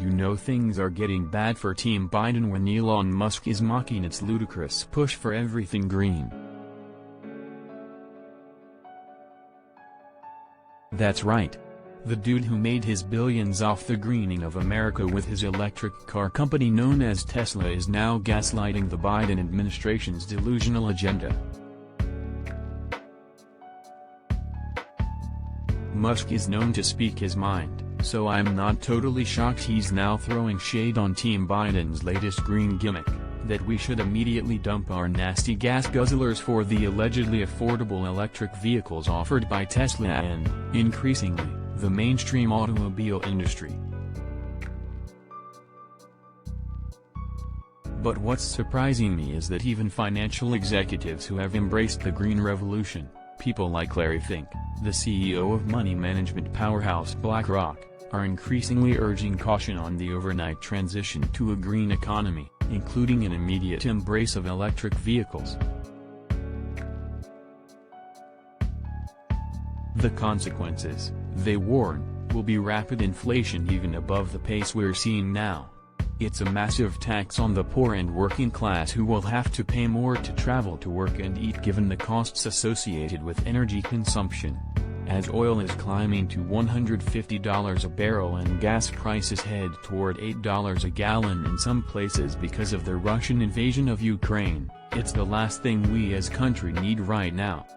You know things are getting bad for Team Biden when Elon Musk is mocking its ludicrous push for everything green. That's right. The dude who made his billions off the greening of America with his electric car company known as Tesla is now gaslighting the Biden administration's delusional agenda. Musk is known to speak his mind, so I'm not totally shocked he's now throwing shade on Team Biden's latest green gimmick, that we should immediately dump our nasty gas guzzlers for the allegedly affordable electric vehicles offered by Tesla and, increasingly, the mainstream automobile industry. But what's surprising me is that even financial executives who have embraced the green revolution, people like Larry Fink, the CEO of money management powerhouse BlackRock, are increasingly urging caution on the overnight transition to a green economy, including an immediate embrace of electric vehicles. The consequences, they warn, will be rapid inflation even above the pace we're seeing now. It's a massive tax on the poor and working class who will have to pay more to travel to work and eat given the costs associated with energy consumption. As oil is climbing to $150 a barrel and gas prices head toward $8 a gallon in some places because of the Russian invasion of Ukraine, it's the last thing we as country need right now.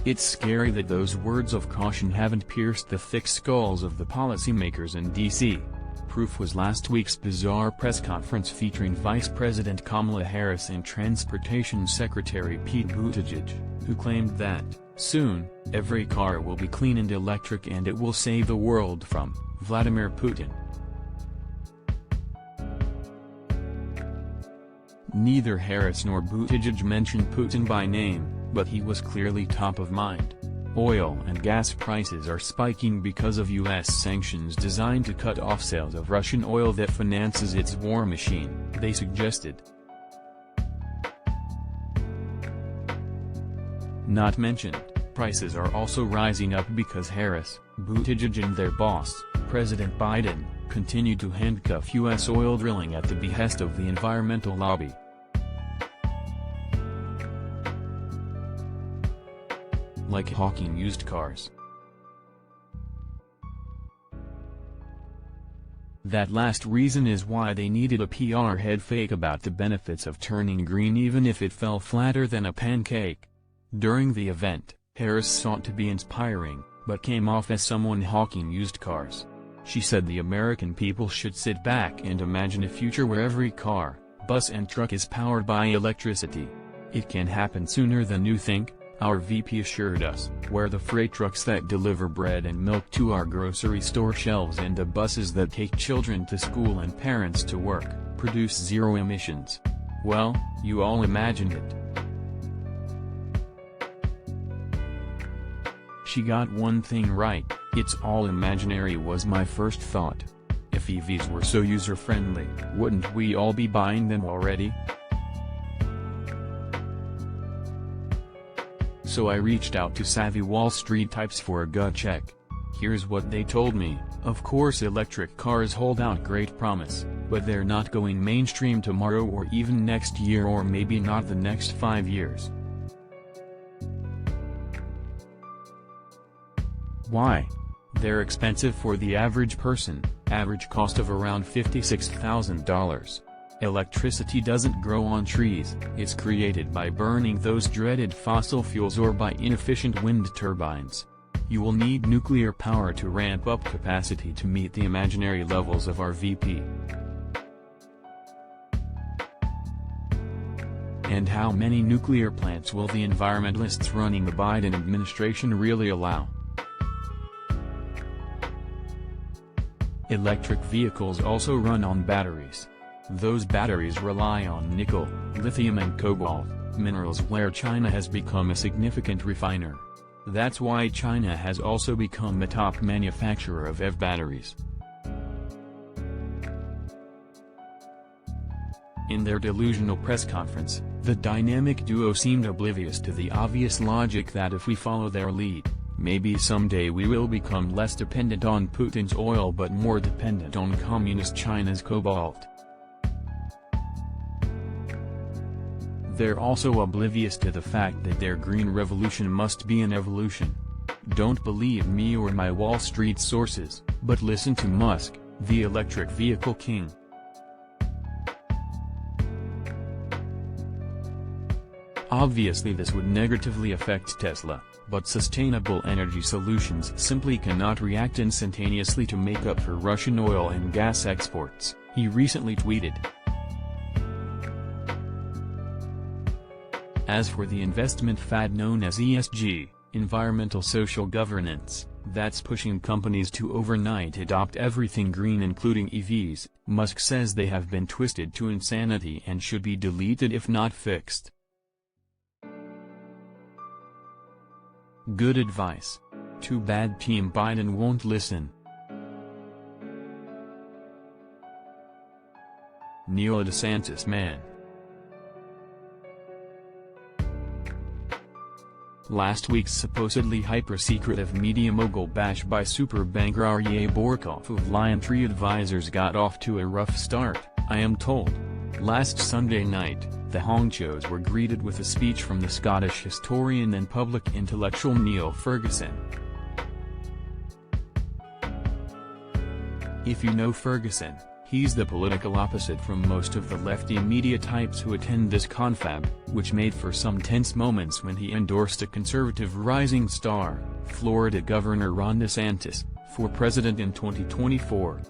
It's scary that those words of caution haven't pierced the thick skulls of the policymakers in D.C. Proof was last week's bizarre press conference featuring Vice President Kamala Harris and Transportation Secretary Pete Buttigieg, who claimed that, soon, every car will be clean and electric and it will save the world from Vladimir Putin. Neither Harris nor Buttigieg mentioned Putin by name, but he was clearly top of mind. Oil and gas prices are spiking because of U.S. sanctions designed to cut off sales of Russian oil that finances its war machine, they suggested. Not mentioned, prices are also rising up because Harris, Buttigieg and their boss, President Biden, continue to handcuff U.S. oil drilling at the behest of the environmental lobby. Like hawking used cars. That last reason is why they needed a PR head fake about the benefits of turning green even if it fell flatter than a pancake. During the event, Harris sought to be inspiring, but came off as someone hawking used cars. She said the American people should sit back and imagine a future where every car, bus and truck is powered by electricity. It can happen sooner than you think, our VP assured us, where the freight trucks that deliver bread and milk to our grocery store shelves and the buses that take children to school and parents to work, produce zero emissions. Well, you all imagined it. She got one thing right, it's all imaginary was my first thought. If EVs were so user-friendly, wouldn't we all be buying them already? So I reached out to savvy Wall Street types for a gut check. Here's what they told me: of course electric cars hold out great promise, but they're not going mainstream tomorrow or even next year or maybe not the next 5 years. Why? They're expensive for the average person, average cost of around $56,000. Electricity doesn't grow on trees, it's created by burning those dreaded fossil fuels or by inefficient wind turbines. You will need nuclear power to ramp up capacity to meet the imaginary levels of our VP. And how many nuclear plants will the environmentalists running the Biden administration really allow? Electric vehicles also run on batteries. Those batteries rely on nickel, lithium and cobalt, minerals where China has become a significant refiner. That's why China has also become the top manufacturer of EV batteries. In their delusional press conference, the dynamic duo seemed oblivious to the obvious logic that if we follow their lead, Maybe someday we will become less dependent on Putin's oil but more dependent on communist China's cobalt. They're also oblivious to the fact that their green revolution must be an evolution. Don't believe me or my Wall Street sources, but listen to Musk, the electric vehicle king. Obviously this would negatively affect Tesla, but sustainable energy solutions simply cannot react instantaneously to make up for Russian oil and gas exports, he recently tweeted. As for the investment fad known as ESG, environmental social governance, that's pushing companies to overnight adopt everything green including EVs, Musk says they have been twisted to insanity and should be deleted if not fixed. Good advice. Too bad Team Biden won't listen. Neil DeSantis man. Last week's supposedly hyper-secretive media mogul bash by super banker Aryeh Borkov of LionTree Advisors got off to a rough start, I am told. Last Sunday night, the honchos were greeted with a speech from the Scottish historian and public intellectual Neil Ferguson. If you know Ferguson, he's the political opposite from most of the lefty media types who attend this confab, which made for some tense moments when he endorsed a conservative rising star, Florida Governor Ron DeSantis, for president in 2024.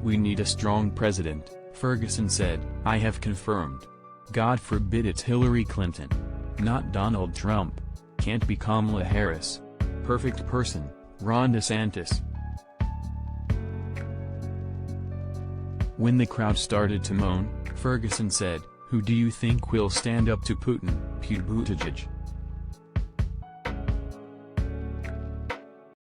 "We need a strong president," Ferguson said. "I have confirmed. God forbid it's Hillary Clinton. Not Donald Trump. Can't be Kamala Harris. Perfect person, Ron DeSantis." When the crowd started to moan, Ferguson said, "Who do you think will stand up to Putin? Pete Buttigieg.